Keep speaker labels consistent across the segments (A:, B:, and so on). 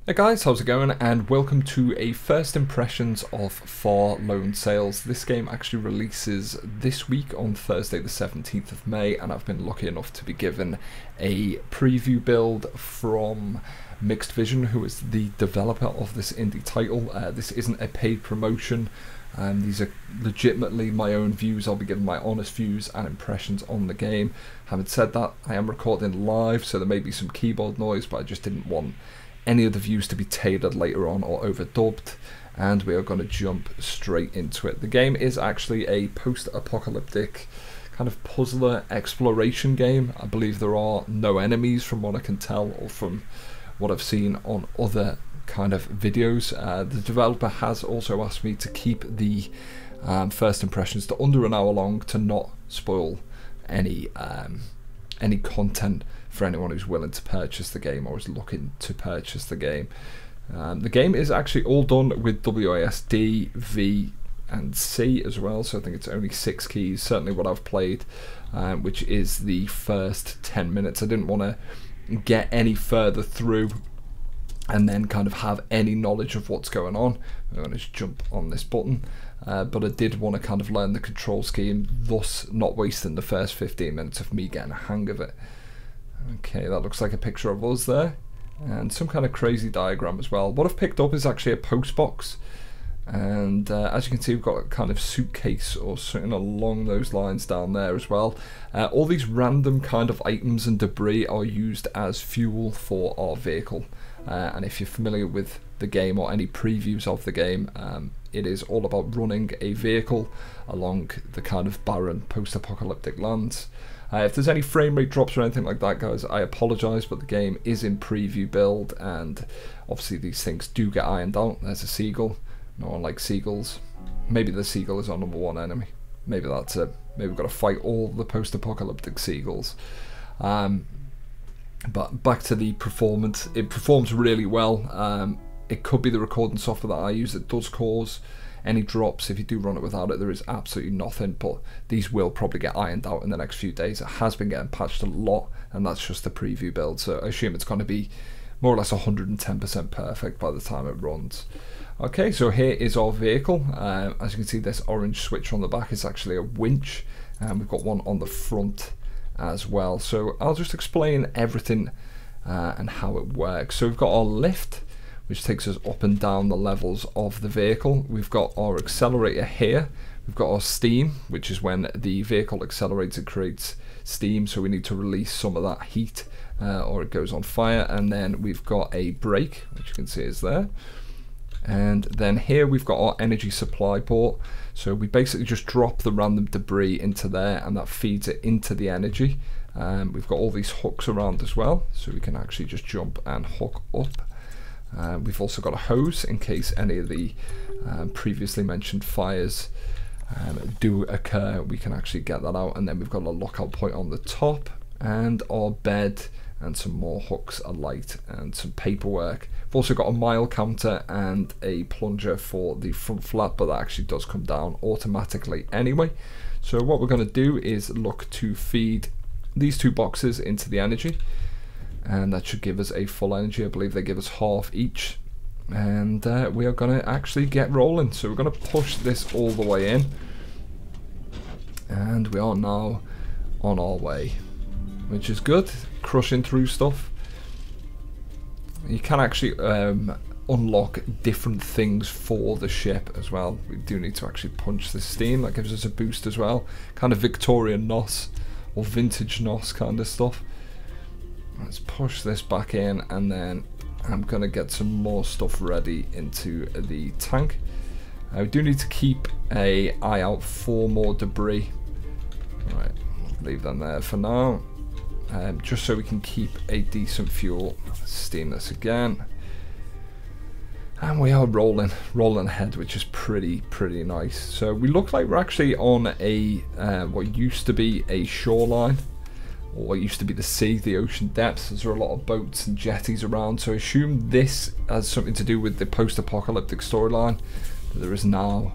A: Hey guys, how's it going, and welcome to a first impressions of Far Lone Sails. This game actually releases this week on Thursday the 17th of May, and I've been lucky enough to be given a preview build from Mixed Vision, who is the developer of this indie title. This isn't a paid promotion, these are legitimately my own views. I'll be giving my honest views and impressions on the game. Having said that, I am recording live, so there may be some keyboard noise, but I just didn't want any of the views to be tailored later on or overdubbed, and we are going to jump straight into it. The game is actually a post-apocalyptic kind of puzzler exploration game. I believe there are no enemies from what I can tell or from what I've seen on other kind of videos. The developer has also asked me to keep the first impressions to under an hour long to not spoil any content for anyone who's willing to purchase the game or is looking to purchase the game. The game is actually all done with WASD, V and C as well, so I think it's only 6 keys, certainly what I've played, which is the first 10 minutes. I didn't want to get any further through and then kind of have any knowledge of what's going on. I'm going to just jump on this button, but I did want to kind of learn the control scheme, thus not wasting the first 15 minutes of me getting a hang of it. Okay, that looks like a picture of us there, and some kind of crazy diagram as well. What I've picked up is actually a post box, and as you can see, we've got a kind of suitcase or something along those lines down there as well. All these random kind of items and debris are used as fuel for our vehicle, and if you're familiar with the game or any previews of the game, it is all about running a vehicle along the kind of barren post-apocalyptic lands. If there's any frame rate drops or anything like that, guys, I apologise, but the game is in preview build, and obviously these things do get ironed out. There's a seagull. No one likes seagulls. Maybe the seagull is our #1 enemy. Maybe that's it. Maybe we've got to fight all the post-apocalyptic seagulls. But back to the performance. It performs really well. It could be the recording software that I use that does cause any drops. If you do run it without it, there is absolutely nothing, but these will probably get ironed out in the next few days. It has been getting patched a lot, and that's just the preview build, so I assume it's going to be more or less 110% perfect by the time it runs. Okay, so here is our vehicle. As you can see, this orange switch on the back is actually a winch, and we've got one on the front as well. So I'll just explain everything and how it works. So we've got our lift, which takes us up and down the levels of the vehicle. We've got our accelerator here. We've got our steam, which is when the vehicle accelerates, it creates steam, so we need to release some of that heat or it goes on fire. And then we've got a brake, which you can see is there. And then here we've got our energy supply port. So we basically just drop the random debris into there, and that feeds it into the energy. We've got all these hooks around as well, so we can actually just jump and hook up. We've also got a hose in case any of the previously mentioned fires do occur. We can actually get that out, and then we've got a lockout point on the top, and our bed, and some more hooks, a light, and some paperwork. We've also got a mile counter and a plunger for the front flap, but that actually does come down automatically anyway. So what we're going to do is look to feed these two boxes into the energy, and that should give us a full energy. I believe they give us half each, and we are going to actually get rolling. So we're going to push this all the way in, and we are now on our way, which is good. Crushing through stuff. You can actually unlock different things for the ship as well. We do need to actually punch the steam. That gives us a boost as well, kind of Victorian NOS or vintage NOS kind of stuff. Let's push this back in, and then I'm going to get some more stuff ready into the tank. We do need to keep an eye out for more debris. Right, leave them there for now, just so we can keep a decent fuel. Steam this again, and we are rolling ahead, which is pretty nice. So we look like we're actually on a what used to be a shoreline, or what used to be the sea, the ocean depths. There are a lot of boats and jetties around, so I assume this has something to do with the post-apocalyptic storyline. There is now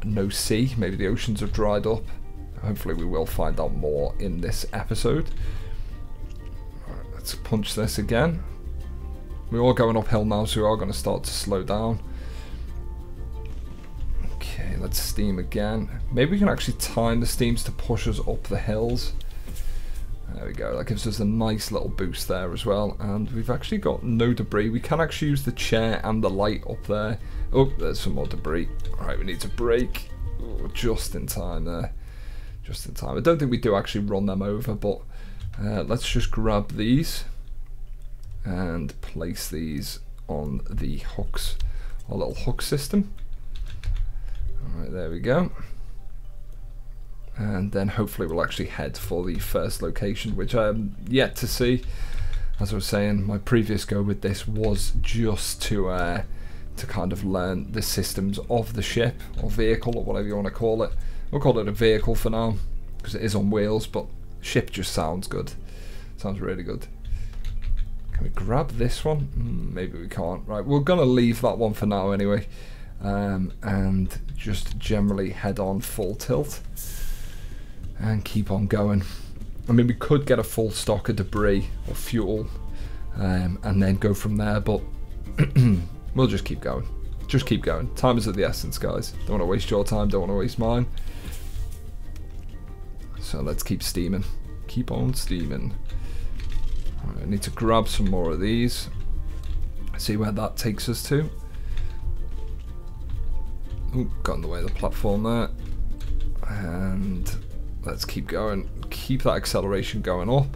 A: no sea. Maybe the oceans have dried up. Hopefully we will find out more in this episode. Right, let's punch this again. We're all going uphill now, so we are going to start to slow down. Okay, let's steam again. Maybe we can actually time the steams to push us up the hills. There we go, that gives us a nice little boost there as well. And we've actually got no debris. We can actually use the chair and the light up there. Oh, there's some more debris. Alright, we need to brake. Oh, just in time there. Just in time. I don't think we do actually run them over, but let's just grab these and place these on the hooks, our little hook system. Alright, there we go. And then hopefully we'll actually head for the first location, which I'm yet to see. As I was saying, my previous go with this was just to kind of learn the systems of the ship, or vehicle, or whatever you want to call it. We'll call it a vehicle for now, because it is on wheels, but ship just sounds good. Sounds really good. Can we grab this one? Maybe we can't. Right, we're going to leave that one for now anyway. And just generally head on full tilt. And keep on going. I mean, we could get a full stock of debris or fuel. And then go from there, but we'll just keep going. Just keep going. Time is of the essence, guys. Don't want to waste your time, don't want to waste mine. So let's keep steaming. Keep on steaming. I need to grab some more of these. See where that takes us to. Ooh, got in the way of the platform there. And let's keep going. Keep that acceleration going up.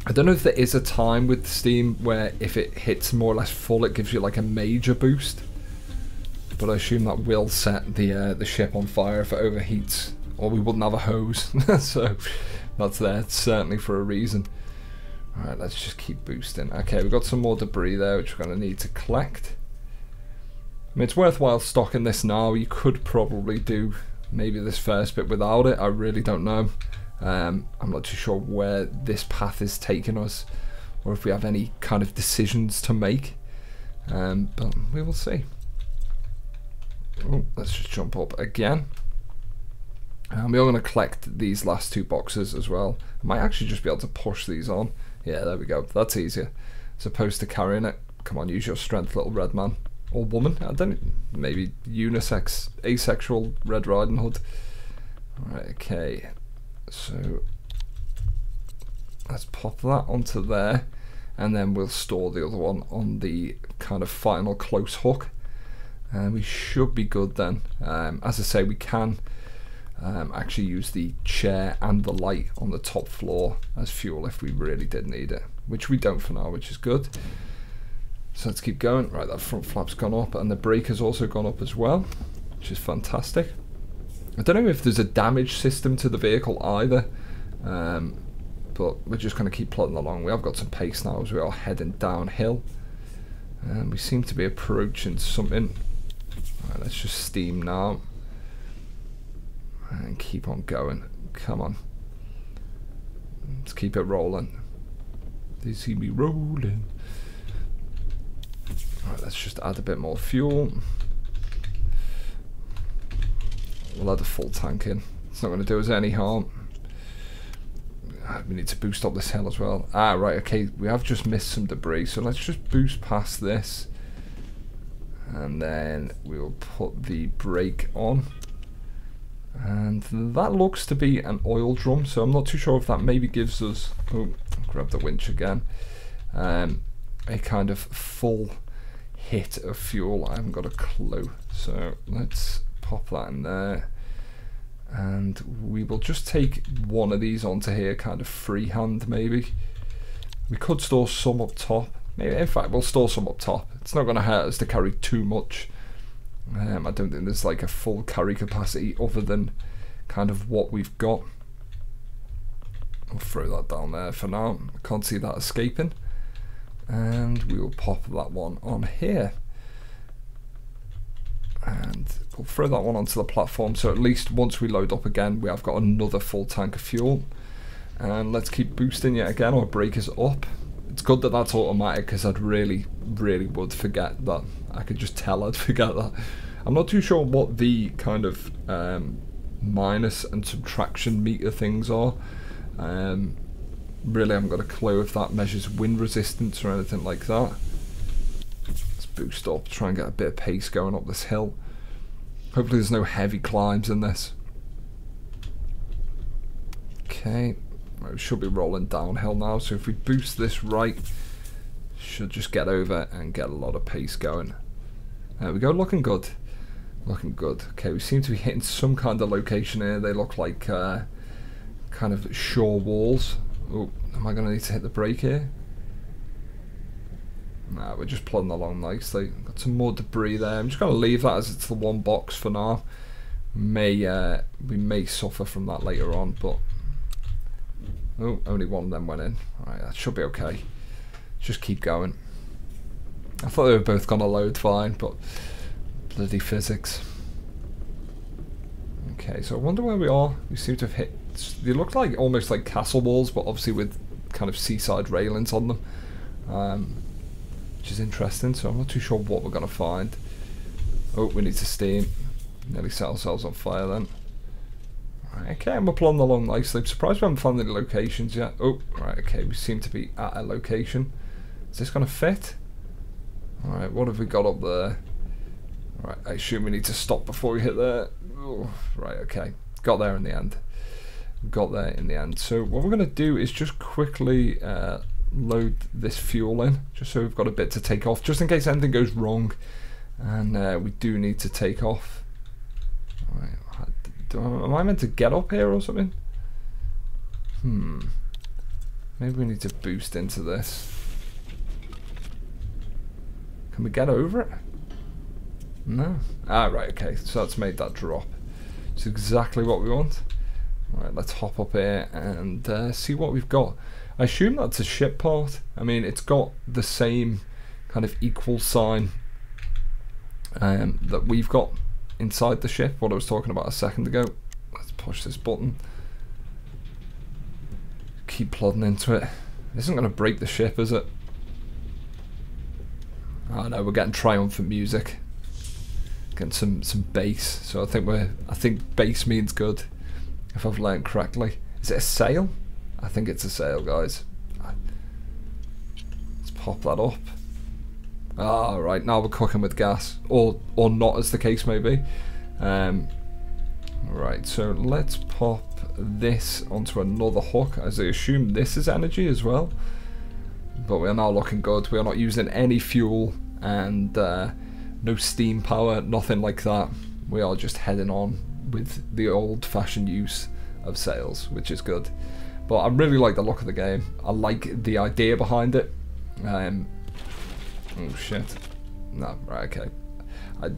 A: I don't know if there is a time with Steam where if it hits more or less full, it gives you like a major boost. But I assume that will set the ship on fire if it overheats, or we wouldn't have a hose. So that's there certainly for a reason. Alright, let's just keep boosting. Okay, we've got some more debris there which we're going to need to collect. I mean, it's worthwhile stocking this now. You could probably do maybe this first bit without it. I really don't know. I'm not too sure where this path is taking us, or if we have any kind of decisions to make. But we will see. Oh, let's just jump up again. And we're going to collect these last two boxes as well. I might actually just be able to push these on. Yeah, there we go. That's easier. As opposed to carrying it. Come on, use your strength, little red man. Or woman. I don't know. Maybe unisex, asexual Red Riding Hood. Alright, okay. So let's pop that onto there. And then we'll store the other one on the kind of final close hook. And we should be good then. As I say, we can actually use the chair and the light on the top floor as fuel if we really did need it, which we don't for now, which is good. So let's keep going. Right, that front flap's gone up and the brake has also gone up as well, which is fantastic. I don't know if there's a damage system to the vehicle either, but we're just going to keep plodding along. We have got some pace now as we are heading downhill, and we seem to be approaching something. Right, let's just steam now and keep on going. Come on, let's keep it rolling. They see me rolling. Right, let's just add a bit more fuel. We'll add a full tank in. It's not going to do us any harm. We need to boost up this hill as well. Ah, right, okay, we have just missed some debris, so let's just boost past this. And then we'll put the brake on. And that looks to be an oil drum, so I'm not too sure if that maybe gives us... Oh, grab the winch again. A kind of full hit of fuel. I haven't got a clue. So let's pop that in there. And we will just take one of these onto here, kind of freehand maybe. We could store some up top. Maybe, in fact, we'll store some up top. It's not going to hurt us to carry too much. I don't think there's like a full carry capacity other than kind of what we've got. I'll throw that down there for now. I can't see that escaping. And we will pop that one on here. And we'll throw that one onto the platform, so at least once we load up again we have got another full tank of fuel. And let's keep boosting yet again. Our brake is up. It's good that that's automatic, because I'd really would forget that. I could just tell I'd forget that. I'm not too sure what the kind of minus and subtraction meter things are. Really haven't got a clue if that measures wind resistance or anything like that. Let's boost up, try and get a bit of pace going up this hill. Hopefully there's no heavy climbs in this. Okay, we should be rolling downhill now, so if we boost this right, should just get over and get a lot of pace going. There we go, looking good. Looking good. Okay, we seem to be hitting some kind of location here. They look like kind of shore walls. Oh, am I going to need to hit the brake here? Nah, we're just plodding along nicely. Got some more debris there. I'm just going to leave that as it's the one box for now. We may suffer from that later on, but... Oh, only one of them went in. Alright, that should be okay. Just keep going. I thought they were both going to load fine, but... Bloody physics. Okay, so I wonder where we are. We seem to have hit... They look like almost like castle walls, but obviously with kind of seaside railings on them. Which is interesting, so I'm not too sure what we're going to find. Oh, we need to steam. Nearly set ourselves on fire then. Right, okay, and we're plodding along nicely. I'm surprised we haven't found any locations yet. Oh, right, okay, we seem to be at a location. Is this going to fit? Alright, what have we got up there? Right, I assume we need to stop before we hit there. Oh, right, okay. Got there in the end. Got there in the end. So what we're going to do is just quickly load this fuel in, just so we've got a bit to take off, just in case anything goes wrong and we do need to take off. Right, am I meant to get up here or something? Maybe we need to boost into this. Can we get over it? No. Ah, right, okay, so that's made that drop. It's exactly what we want. Right, let's hop up here and see what we've got. I assume that's a ship part. I mean, it's got the same kind of equal sign that we've got inside the ship, what I was talking about a second ago. Let's push this button. Keep plodding into it. This isn't going to break the ship, is it? Oh no, we're getting triumphant music. Getting some bass. So I think bass means good, if I've learned correctly. Is it a sail? I think it's a sail, guys. Let's pop that up. Ah, right, now we're cooking with gas, or not, as the case may be. Right, so let's pop this onto another hook, as I assume this is energy as well. But we are now looking good. We are not using any fuel and no steam power, nothing like that. We are just heading on with the old-fashioned use of sails, which is good. But I really like the look of the game. I like the idea behind it. Oh shit. No, right, okay.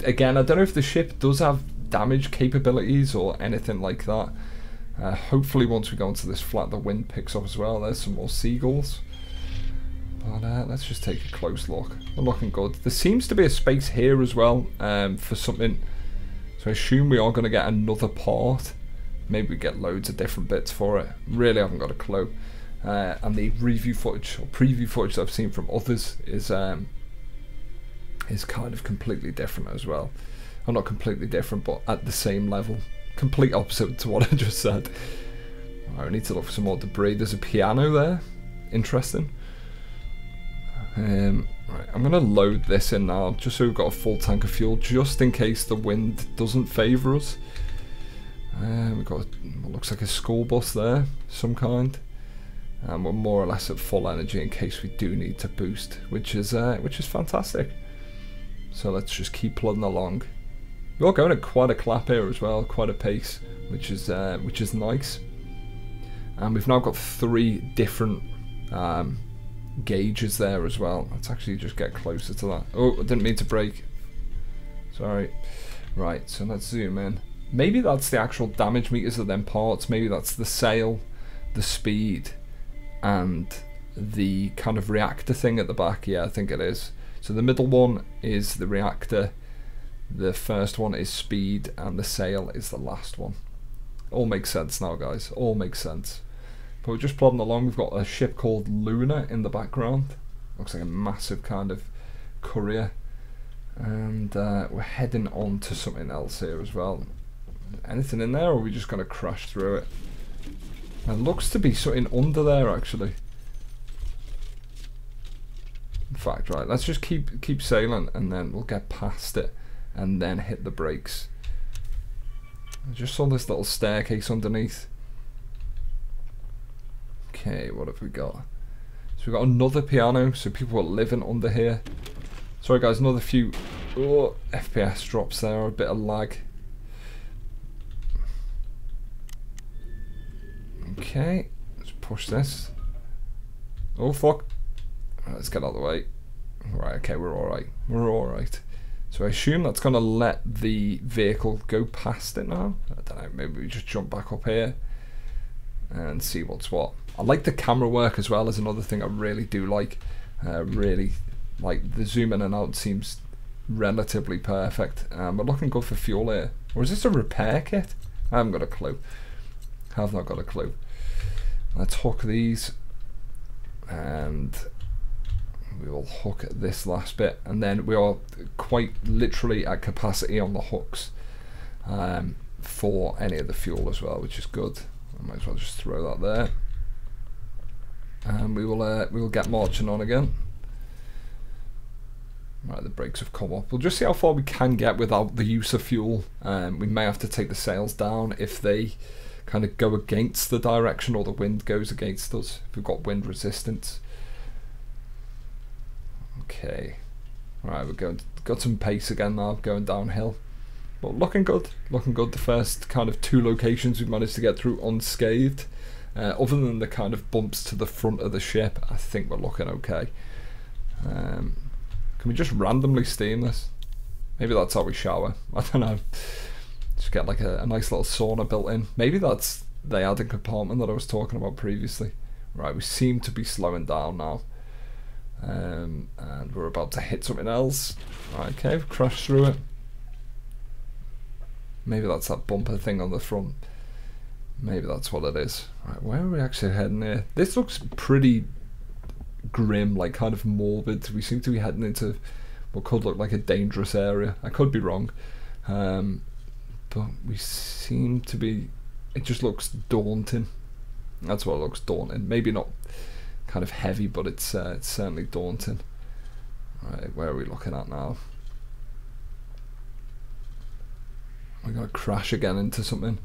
A: Again, I don't know if the ship does have damage capabilities or anything like that. Hopefully once we go into this flat, the wind picks up as well. There's some more seagulls. But let's just take a close look. We're looking good. There seems to be a space here as well for something. So I assume we are going to get another part. Maybe we get loads of different bits for it. Really haven't got a clue. And the review footage or preview footage that I've seen from others is kind of completely different as well. Well, not completely different, but at the same level. Complete opposite to what I just said. I need to look for some more debris. There's a piano there. Interesting. Right, I'm going to load this in now, just so we've got a full tank of fuel, just in case the wind doesn't favour us. We've got what looks like a school bus there, some kind. And we're more or less at full energy in case we do need to boost, which is fantastic. So let's just keep plodding along. We're going at quite a clap here as well, quite a pace, which is nice. And we've now got 3 different gauges there as well. Let's actually just get closer to that. Oh, I didn't mean to brake. Sorry. Right, so let's zoom in. Maybe that's the actual damage meters of them parts. Maybe that's the sail, the speed, and the kind of reactor thing at the back. Yeah, I think it is. So the middle one is the reactor, the first one is speed, and the sail is the last one. All makes sense now, guys. All makes sense. But we're just plodding along. We've got a ship called Luna in the background. Looks like a massive kind of courier. And we're heading on to something else here as well. Anything in there, or are we just going to crash through it? It looks to be something under there actually. In fact, right, let's just keep sailing and then we'll get past it and then hit the brakes. I just saw this little staircase underneath. Okay, what have we got? So we've got another piano, so people are living under here. Sorry guys, another few FPS drops there, a bit of lag. Okay, let's push this. Oh fuck. Right, let's get out of the way. Right, okay, we're alright. We're alright. So I assume that's going to let the vehicle go past it now. I don't know, maybe we just jump back up here and see what's what. I like the camera work as well, as another thing I really do like. Really, like the zoom in and out seems relatively perfect. We're looking good for fuel here. Or is this a repair kit? I haven't got a clue. Have not got a clue. Let's hook these and we will hook this last bit, and then we are quite literally at capacity on the hooks for any of the fuel as well, which is good. I might as well just throw that there, and we will get marching on again. Right, the brakes have come up. We'll just see how far we can get without the use of fuel. We may have to take the sails down if they kind of go against the direction or the wind goes against us, if we've got wind resistance. Okay, right, got some pace again now, going downhill, but looking good, looking good. The first kind of 2 locations we've managed to get through unscathed, other than the kind of bumps to the front of the ship. I think we're looking okay. Can we just randomly steam this? Maybe that's how we shower, I don't know. Just get like a nice little sauna built in. Maybe that's the added compartment that I was talking about previously. Right, we seem to be slowing down now. And we're about to hit something else. Okay, we've crashed through it. Maybe that's that bumper thing on the front. Maybe that's what it is. Right, where are we actually heading here? This looks pretty grim, like kind of morbid. We seem to be heading into what could look like a dangerous area. I could be wrong, but we seem to be. It just looks daunting. That's what it looks, daunting. Maybe not kind of heavy, but it's certainly daunting. Right, where are we looking at now? We're gonna crash again into something.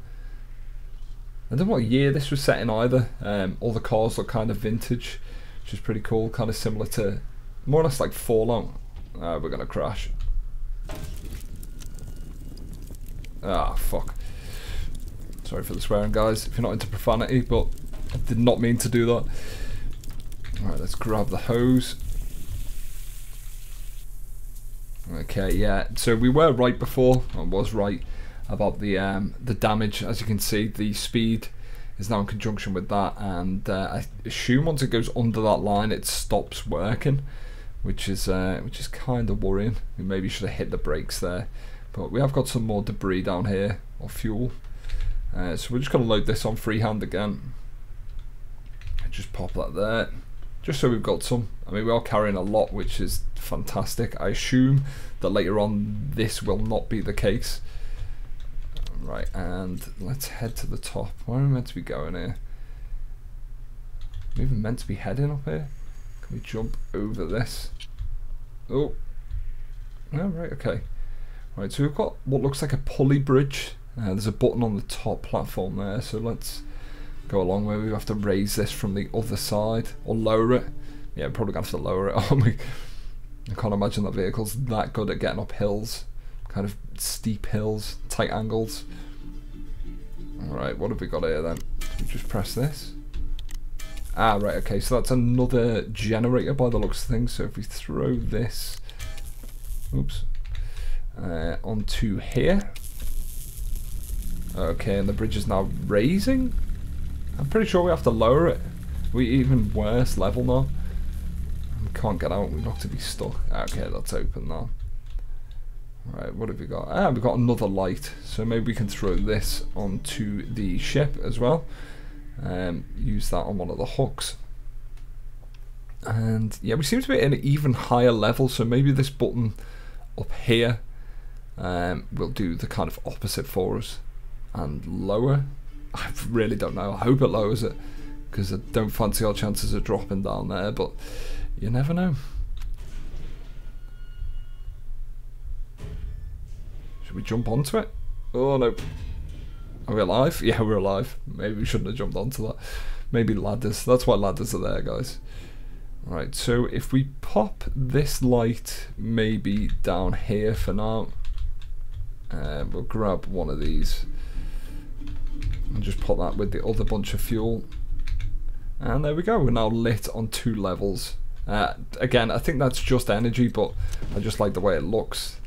A: I don't know what year this was set in either. All the cars look kind of vintage, which is pretty cool, kind of similar to more or less like Fallout. We're gonna crash. Ah, fuck. Sorry for the swearing, guys, if you're not into profanity, but I did not mean to do that. Alright, let's grab the hose. Okay, yeah, so we were right before, I was right about the damage. As you can see, the speed is now in conjunction with that, and I assume once it goes under that line it stops working, which is kind of worrying. We maybe should have hit the brakes there, but we have got some more debris down here, or fuel. So we're just going to load this on freehand again. Just pop that there, just so we've got some. I mean, we are carrying a lot, which is fantastic. I assume that later on this will not be the case. Right, and let's head to the top. Where are we meant to be going here? Are we even meant to be heading up here? Can we jump over this? Oh, right, okay. Right, so we've got what looks like a pulley bridge. There's a button on the top platform there, so let's go along where we have to raise this from the other side, or lower it. Yeah, we're probably going to have to lower it, aren't we? I can't imagine that vehicle's that good at getting up hills, kind of steep hills, tight angles. Alright, what have we got here then? We just press this. Ah, right, okay, so that's another generator by the looks of things. So if we throw this, oops, onto here. Okay, and the bridge is now raising. I'm pretty sure we have to lower it. We even worse level now. We can't get out, we've got to be stuck. Okay, that's open now. Right, what have we got? Ah, we've got another light, so maybe we can throw this onto the ship as well. Use that on one of the hooks. And yeah, we seem to be at an even higher level, so maybe this button up here will do the kind of opposite for us and lower. I really don't know. I hope it lowers it, because I don't fancy our chances of dropping down there, but you never know. Should we jump onto it? Oh no. Are we alive? Yeah, we're alive. Maybe we shouldn't have jumped onto that. Maybe ladders. That's why ladders are there, guys. Right, so if we pop this light maybe down here for now, we'll grab one of these and just put that with the other bunch of fuel. And there we go, we're now lit on 2 levels. Again, I think that's just energy, but I just like the way it looks.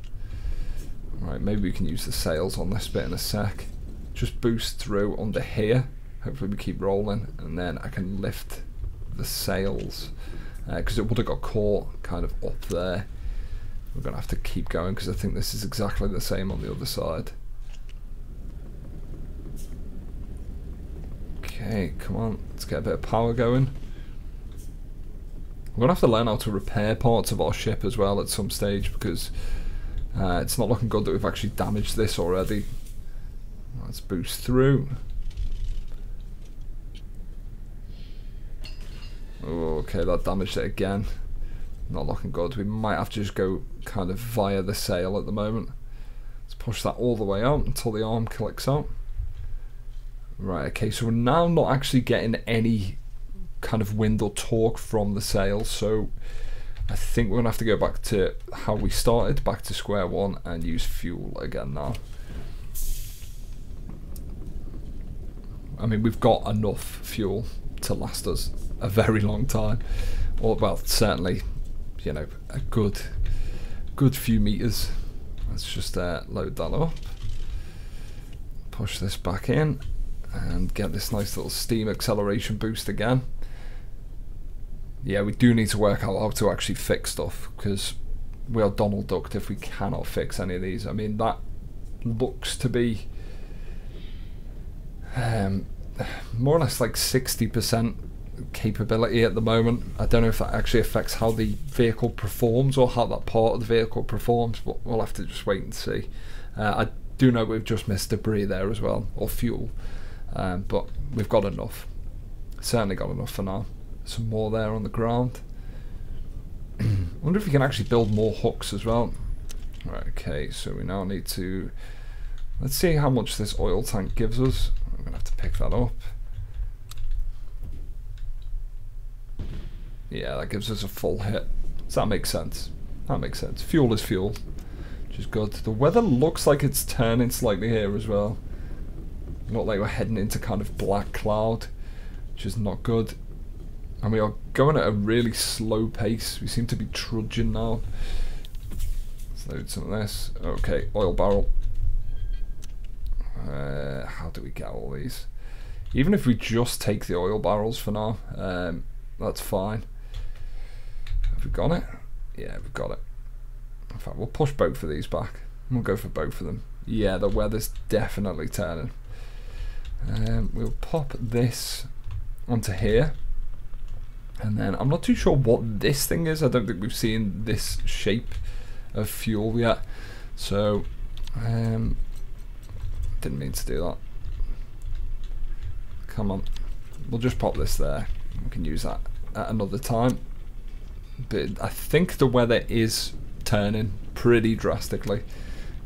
A: Right, maybe we can use the sails on this bit in a sec. Just boost through under here. Hopefully we keep rolling, and then I can lift the sails, because it would have got caught kind of up there. We're going to have to keep going, because I think this is exactly the same on the other side. Okay, come on, let's get a bit of power going. We're going to have to learn how to repair parts of our ship as well at some stage, because it's not looking good that we've actually damaged this already. Let's boost through. Oh, okay, that damaged it again. Not looking good. We might have to just go kind of via the sail at the moment. Let's push that all the way out until the arm clicks out. Right, okay, so we're now not actually getting any kind of wind or torque from the sails, so I think we're going to have to go back to how we started, back to square one, and use fuel again now. I mean, we've got enough fuel to last us a very long time, or well, certainly, you know, a good few meters. Let's just load that up, push this back in, and get this nice little steam acceleration boost again. Yeah, we do need to work out how to actually fix stuff, because we are Donald Ducked if we cannot fix any of these. I mean, that looks to be more or less like 60% capability at the moment. I don't know if that actually affects how the vehicle performs or how that part of the vehicle performs, but we'll have to just wait and see. I do know we've just missed debris there as well, or fuel, but we've got enough. Certainly got enough for now. Some more there on the ground. I wonder if we can actually build more hooks as well. Right, okay, so we now need to, let's see how much this oil tank gives us. I'm gonna have to pick that up. Yeah, that gives us a full hit. So that makes sense. That makes sense. Fuel is fuel, which is good. The weather looks like it's turning slightly here as well. Not like we're heading into kind of black cloud, which is not good. And we are going at a really slow pace. We seem to be trudging now. Let's load some of this. Okay, oil barrel. How do we get all these? Even if we just take the oil barrels for now, that's fine. Have we got it? Yeah, we've got it. In fact, we'll push both of these back. We'll go for both of them. Yeah, the weather's definitely turning. We'll pop this onto here. And then I'm not too sure what this thing is. I don't think we've seen this shape of fuel yet. So, didn't mean to do that. Come on. We'll just pop this there. We can use that at another time. But I think the weather is turning pretty drastically.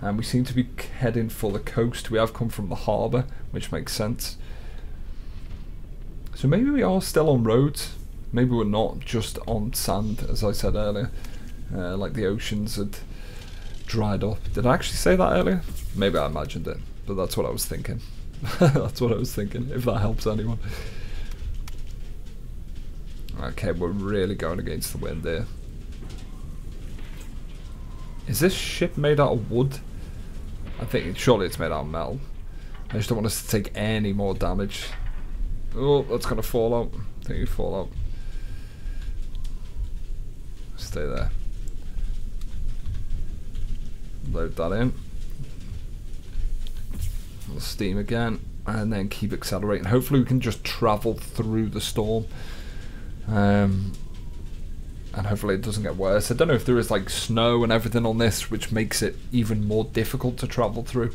A: And we seem to be heading for the coast. We have come from the harbour, which makes sense. So maybe we are still on roads. Maybe we're not just on sand, as I said earlier. Like the oceans had dried up. Did I actually say that earlier? Maybe I imagined it, but that's what I was thinking. That's what I was thinking, if that helps anyone. Okay, we're really going against the wind here. Is this ship made out of wood? I think surely it's made out of metal. I just don't want us to take any more damage. Oh, that's gonna fall out. I think you fall out. Stay there. Load that in. We'll steam again, and then keep accelerating. Hopefully we can just travel through the storm. And hopefully it doesn't get worse. I don't know if there is like snow and everything on this, which makes it even more difficult to travel through.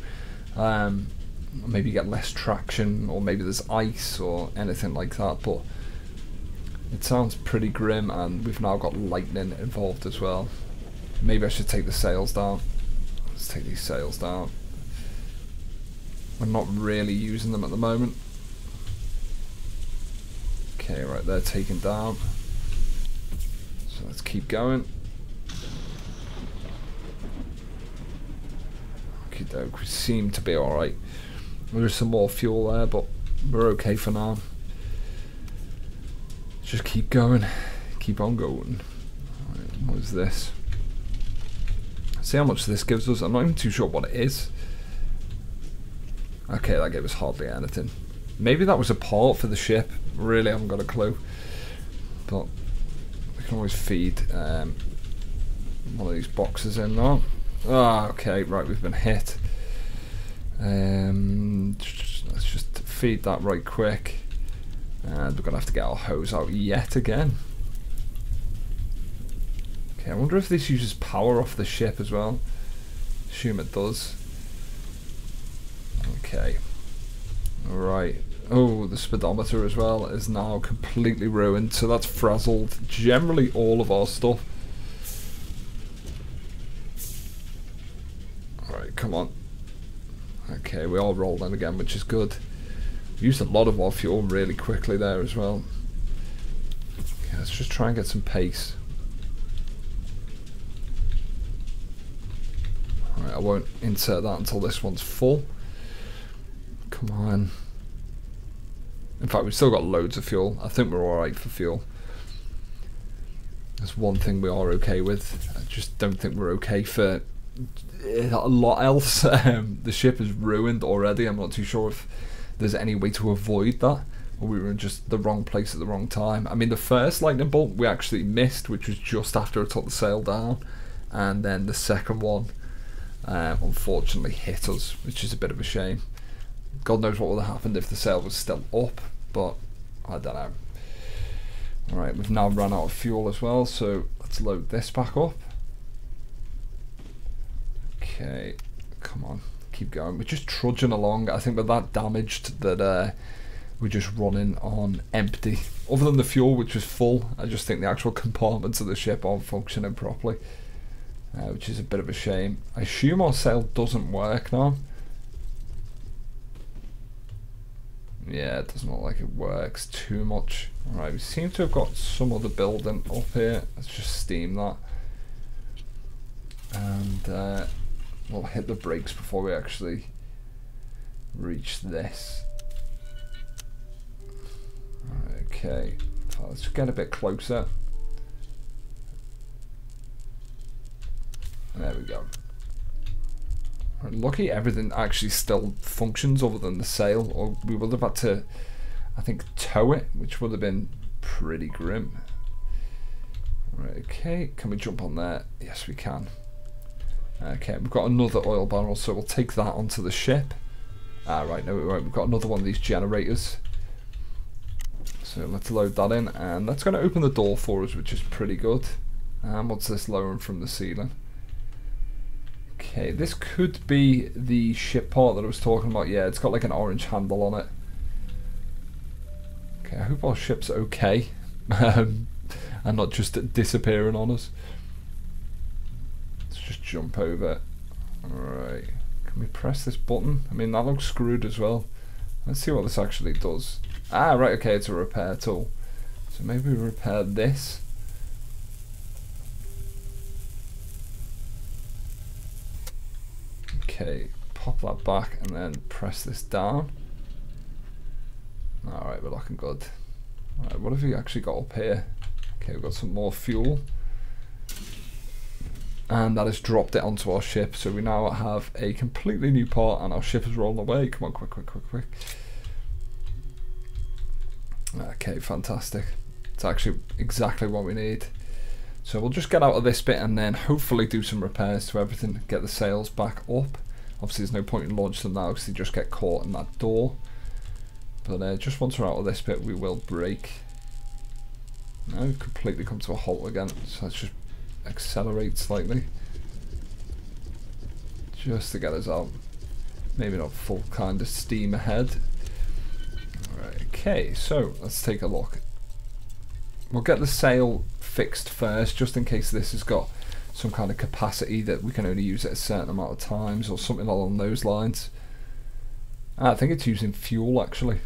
A: maybe get less traction, or maybe there's ice or anything like that, but it sounds pretty grim, and we've now got lightning involved as well. Maybe I should take the sails down. Let's take these sails down. We're not really using them at the moment. Okay, right, they're taken down. So let's keep going. Okie doke, we seem to be alright. There's some more fuel there, but we're okay for now. Just keep going. Keep on going. Right, what is this? See how much this gives us? I'm not even too sure what it is. Okay, that gave us hardly anything. Maybe that was a part for the ship. Really, I haven't got a clue. But we can always feed one of these boxes in now. Ah, okay, right, we've been hit. Let's just feed that right quick. And we're going to have to get our hose out yet again. Okay, I wonder if this uses power off the ship as well. Assume it does. Okay. Alright. Oh, the speedometer as well is now completely ruined. So that's frazzled generally all of our stuff. Alright, come on. Okay, we are rolling again, which is good. We used a lot of our fuel really quickly there as well. Okay, let's just try and get some pace. Alright, I won't insert that until this one's full. Come on. In fact, we've still got loads of fuel. I think we're alright for fuel. There's one thing we are okay with. I just don't think we're okay for a lot else. The ship is ruined already. I'm not too sure if there's any way to avoid that, or we were in just the wrong place at the wrong time. I mean, the first lightning bolt we actually missed, which was just after I took the sail down, and then the second one unfortunately hit us, which is a bit of a shame. God knows what would have happened if the sail was still up, but I don't know. Alright, we've now run out of fuel as well, so let's load this back up. Okay, come on, keep going. We're just trudging along. I think we're that damaged that we're just running on empty. Other than the fuel, which was full, I just think the actual compartments of the ship aren't functioning properly, which is a bit of a shame. I assume our sail doesn't work now. Yeah, it doesn't look like it works too much. Alright, we seem to have got some other building up here. Let's just steam that. And we'll hit the brakes before we actually reach this. Okay, so let's get a bit closer. There we go. Lucky everything actually still functions other than the sail, or we would have had to, I think, tow it, which would have been pretty grim. Right, okay, can we jump on there? Yes, we can. Okay, we've got another oil barrel, so we'll take that onto the ship. Ah, right, no, we won't. We've got another one of these generators. So let's load that in, and that's going to open the door for us, which is pretty good. And what's this lowering from the ceiling? Okay, this could be the ship part that I was talking about. Yeah, it's got like an orange handle on it. Okay, I hope our ship's okay. And not just disappearing on us. Let's just jump over. Alright, can we press this button? I mean, that looks screwed as well. Let's see what this actually does. Ah, right, okay, it's a repair tool. So maybe we repair this. Okay, pop that back and then press this down. Alright, we're looking good. Alright, what have we actually got up here? Okay, we've got some more fuel. And that has dropped it onto our ship, so we now have a completely new part and our ship is rolling away. Come on, quick, quick, quick, quick. Okay, fantastic. It's actually exactly what we need. So we'll just get out of this bit and then hopefully do some repairs to everything, get the sails back up. Obviously there's no point in launching them now because they just get caught in that door. But just once we're out of this bit we will brake. Now we've completely come to a halt again, so let's just accelerate slightly. Just to get us out. Maybe not full kind of steam ahead. Right, okay, so let's take a look. We'll get the sail fixed first, just in case this has got some kind of capacity that we can only use at a certain amount of times or something along those lines. I think it's using fuel actually.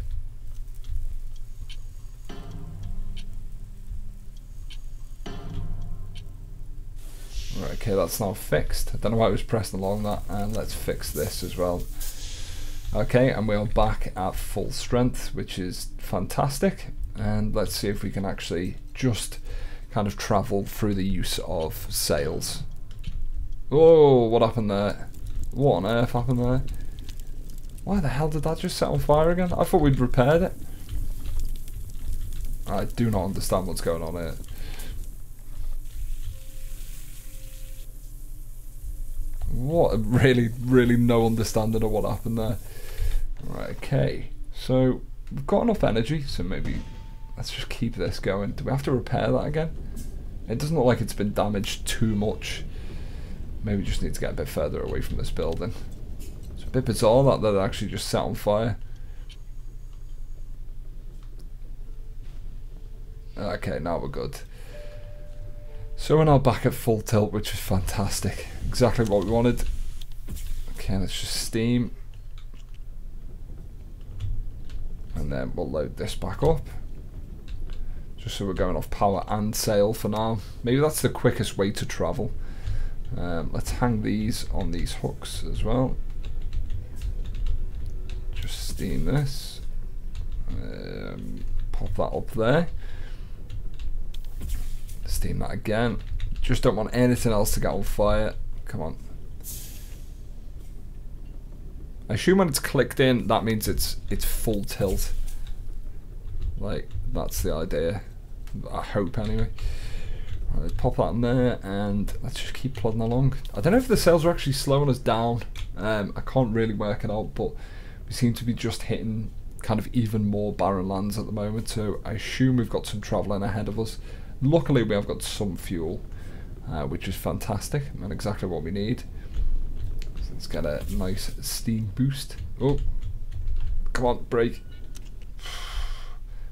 A: Right, okay, that's now fixed. I don't know why it was pressing along that, and let's fix this as well. Okay, and we're back at full strength, which is fantastic. And let's see if we can actually just kind of travel through the use of sails. Oh, what happened there? What on earth happened there? Why the hell did that just set on fire again? I thought we'd repaired it. I do not understand what's going on here. What a really no understanding of what happened there. Right, okay. So we've got enough energy, so maybe let's just keep this going. Do we have to repair that again? It doesn't look like it's been damaged too much. Maybe we just need to get a bit further away from this building. It's a bit bizarre that it actually just set on fire. Okay, now we're good. So we're now back at full tilt, which is fantastic. Exactly what we wanted. Okay, let's just steam. And then we'll load this back up. Just so we're going off power and sail for now. Maybe that's the quickest way to travel. Let's hang these on these hooks as well. Just steam this. Pop that up there. Steam that again. Just don't want anything else to get on fire. Come on. I assume when it's clicked in, that means it's full tilt. Like, that's the idea. I hope anyway. Right, pop that in there and let's just keep plodding along. I don't know if the sails are actually slowing us down. I can't really work it out, but we seem to be just hitting kind of even more barren lands at the moment, so I assume we've got some travelling ahead of us. Luckily we have got some fuel, which is fantastic and exactly what we need. So let's get a nice steam boost. Oh, come on, brake.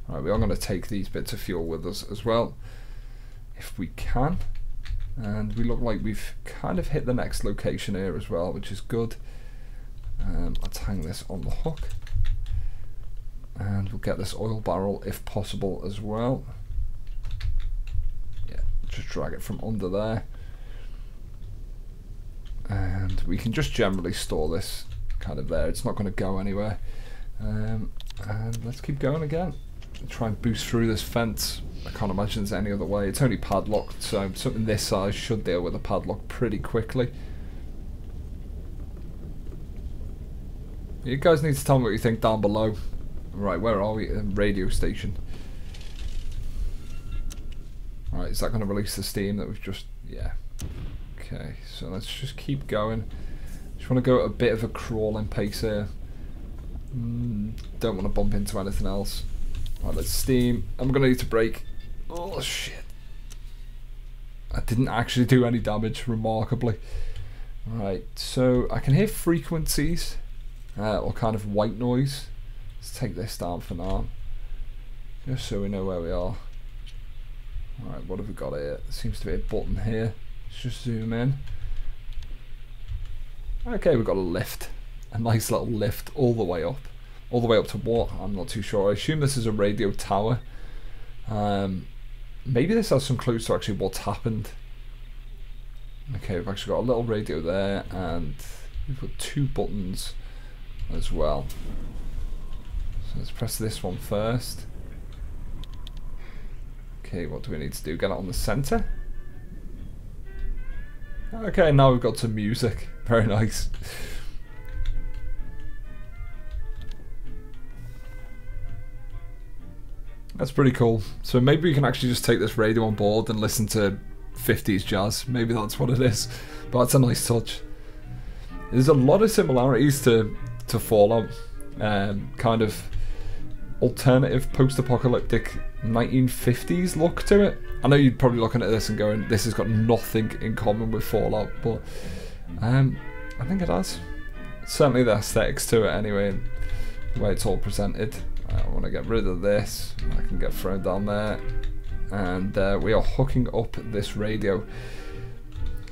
A: Right, we are going to take these bits of fuel with us as well, if we can. And we look like we've kind of hit the next location here as well, which is good. Let's hang this on the hook. And we'll get this oil barrel if possible as well. Yeah, just drag it from under there. And we can just generally store this kind of there. It's not going to go anywhere. And let's keep going again. Try and boost through this fence. I can't imagine there's any other way. It's only padlocked, so something this size should deal with a padlock pretty quickly. You guys need to tell me what you think down below. Right, where are we? Radio station. Alright, is that going to release the steam that we've just... yeah. Okay, so let's just keep going. Just want to go at a bit of a crawling pace here. Don't want to bump into anything else. Right, let's steam. I'm going to need to brake. Oh, shit. I didn't actually do any damage, remarkably. Right, so I can hear frequencies, or kind of white noise. Let's take this down for now, just so we know where we are. Alright, what have we got here? There seems to be a button here. Let's just zoom in. Okay, we've got a lift. A nice little lift all the way up. All the way up to what? I'm not too sure. I assume this is a radio tower. Maybe this has some clues to actually what's happened. Okay, we've actually got a little radio there, and we've got two buttons as well. So let's press this one first. Okay, what do we need to do? Get it on the center? Okay, now we've got some music. Very nice. That's pretty cool. So maybe we can actually just take this radio on board and listen to 50s jazz. Maybe that's what it is. But that's a nice touch. There's a lot of similarities to Fallout. Kind of alternative post-apocalyptic 1950s look to it. I know you're probably looking at this and going, this has got nothing in common with Fallout, but I think it has. Certainly the aesthetics to it anyway, the way it's all presented. I want to get rid of this. I can get thrown down there. And we are hooking up this radio.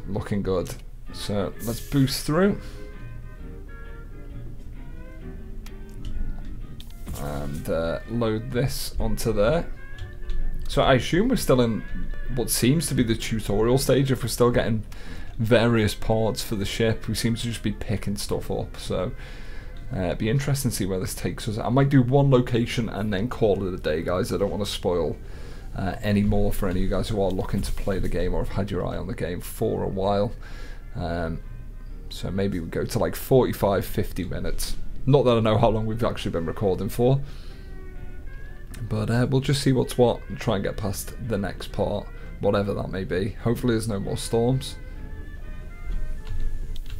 A: Looking good. So let's boost through. And load this onto there. So I assume we're still in what seems to be the tutorial stage. If we're still getting various parts for the ship, we seem to just be picking stuff up. So it'd be interesting to see where this takes us. I might do one location and then call it a day, guys. I don't want to spoil any more for any of you guys who are looking to play the game or have had your eye on the game for a while. So maybe we go to like 45-50 minutes. Not that I know how long we've actually been recording for, but we'll just see what's what and try and get past the next part, whatever that may be. Hopefully there's no more storms.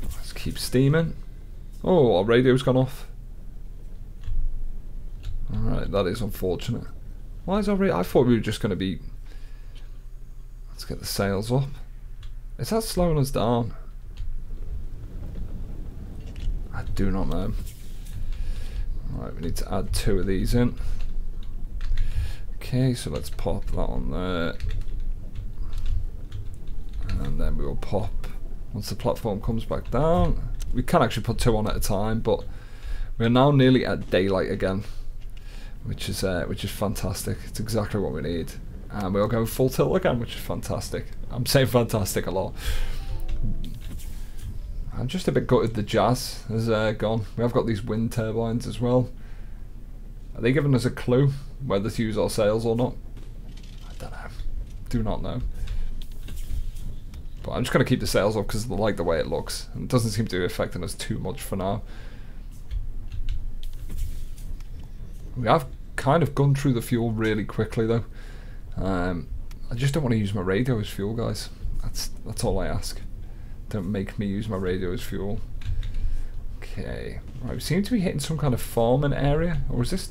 A: Let's keep steaming. Oh, our radio's gone off. Alright, that is unfortunate. Why is our radio? I thought we were just going to be... Let's get the sails up. Is that slowing us down? I do not know. Alright, we need to add 2 of these in. Okay, so let's pop that on there. And then we will pop, once the platform comes back down. We can actually put 2 on at a time, but we're now nearly at daylight again, which is fantastic. It's exactly what we need. And we'll go full tilt again, which is fantastic. I'm saying fantastic a lot. I'm just a bit gutted the jazz has gone. We have got these wind turbines as well. Are they giving us a clue whether to use our sails or not? I don't know. Do not know. But I'm just going to keep the sails up because I like the way it looks. And it doesn't seem to be affecting us too much for now. We have kind of gone through the fuel really quickly though. I just don't want to use my radio as fuel, guys. That's all I ask. Don't make me use my radio as fuel. Okay, right, we seem to be hitting some kind of farming area, or is this?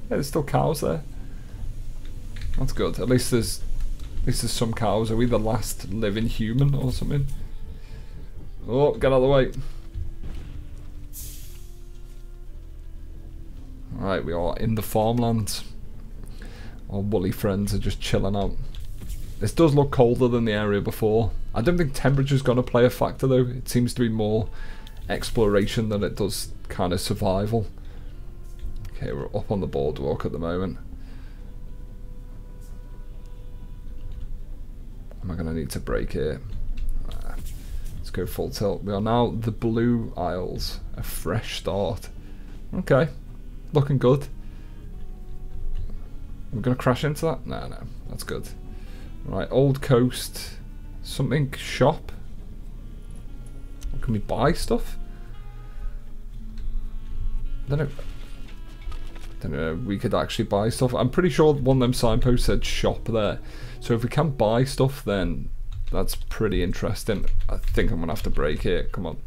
A: Yeah, there's still cows there. That's good. At least there's some cows. Are we the last living human or something? Oh, get out of the way. Right, we are in the farmlands. Our woolly friends are just chilling out. This does look colder than the area before. I don't think temperature's going to play a factor though. It seems to be more exploration than it does kind of survival. Okay, we're up on the boardwalk at the moment. Am I going to need to brake here? Let's go full tilt. We are now the Blue Isles. A fresh start. Okay, looking good. We're going to crash into that? No, that's good. Right, Old Coast. Something shop. Can we buy stuff? I don't know. We could actually buy stuff. I'm pretty sure one of them signposts said shop there. So if we can buy stuff, then that's pretty interesting. I think I'm gonna have to brake here. Come on.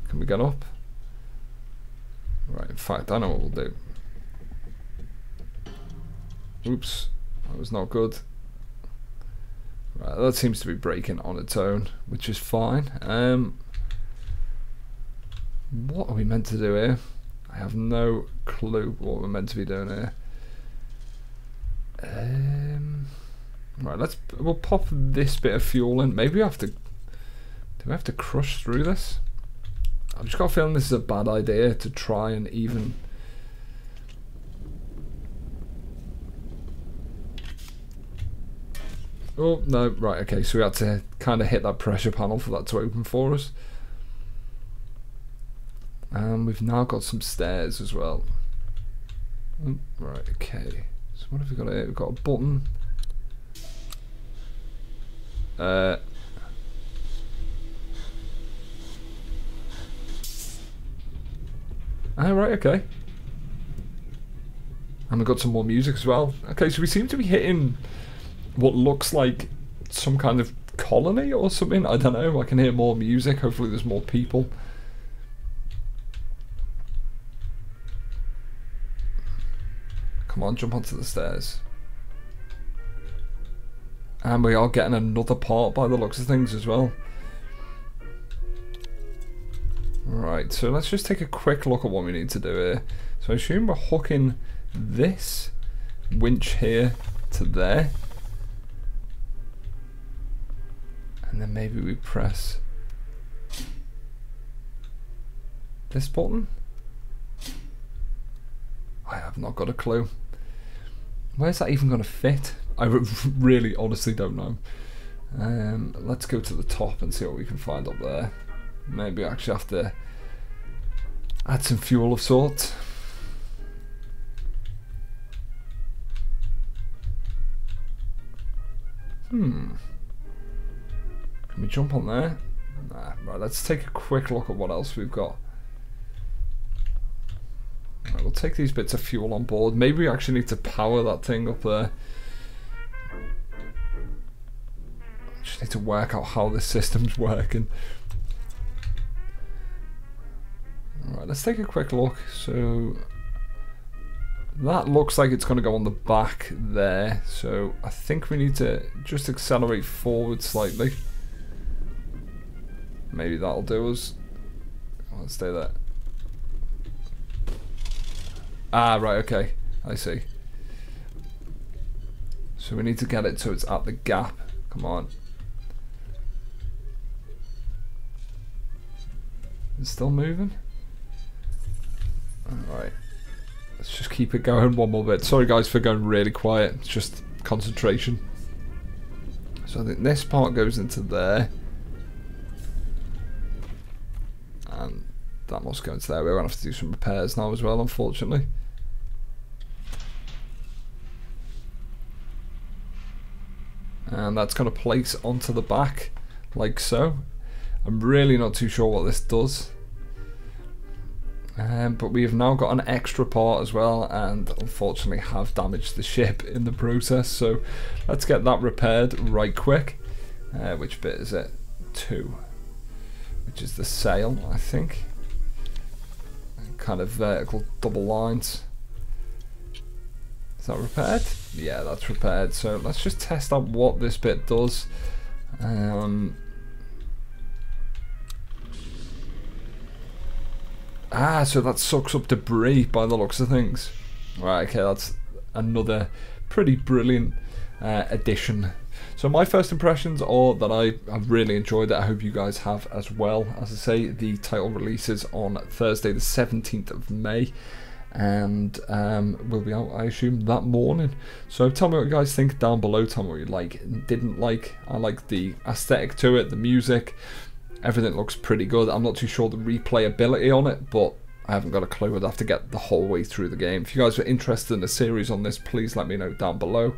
A: Can we get up? Right. In fact, I know what we'll do. Oops, that was not good. Right, that seems to be braking on its own, which is fine. What are we meant to do here? I have no clue what we're meant to be doing here. Right, we'll pop this bit of fuel in. Maybe we have to. Do we have to crush through this? I've just got a feeling this is a bad idea to try and even. Oh, no, right, okay, so we had to kind of hit that pressure panel for that to open for us. And we've now got some stairs as well. Oh, right, okay. So what have we got here? We've got a button. Oh, right, okay. And we've got some more music as well. Okay, so we seem to be hitting what looks like some kind of colony or something. I don't know. I can hear more music. Hopefully there's more people. Come on, jump onto the stairs. And we are getting another part by the looks of things as well. Right, so let's just take a quick look at what we need to do here. So I assume we're hooking this winch here to there. And then maybe we press this button. I have not got a clue. Where's that even going to fit? I really honestly don't know. Let's go to the top and see what we can find up there. Maybe I actually have to add some fuel of sorts. Can we jump on there? Nah, right, let's take a quick look at what else we've got. Right, we'll take these bits of fuel on board. Maybe we actually need to power that thing up there. Just need to work out how this system's working. Alright, let's take a quick look. So that looks like it's going to go on the back there. So I think we need to just accelerate forward slightly. Maybe that'll do us. Let's stay there. Ah, right, okay. I see. So we need to get it so it's at the gap. Come on. It's still moving? Alright. Let's just keep it going one more bit. Sorry guys for going really quiet. It's just concentration. So I think this part goes into there. And that must go into there. We're going to have to do some repairs now as well, unfortunately. And that's going to place onto the back, like so. I'm really not too sure what this does. But we have now got an extra part as well, and unfortunately have damaged the ship in the process. So let's get that repaired right quick. Which bit is it? 2. Which is the sail, I think. Kind of vertical double lines. Is that repaired? Yeah, that's repaired. So let's just test out what this bit does. So that sucks up debris by the looks of things. Right, okay, that's another pretty brilliant addition. So my first impressions are that I've really enjoyed it. I hope you guys have as well. As I say, the title releases on Thursday the 17th of May. And will be out, I assume, that morning. So tell me what you guys think down below. Tell me what you like and didn't like. I like the aesthetic to it, the music. Everything looks pretty good. I'm not too sure the replayability on it, but I haven't got a clue. I'd have to get the whole way through the game. If you guys are interested in a series on this, please let me know down below.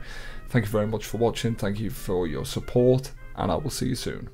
A: Thank you very much for watching. Thank you for your support, and I will see you soon.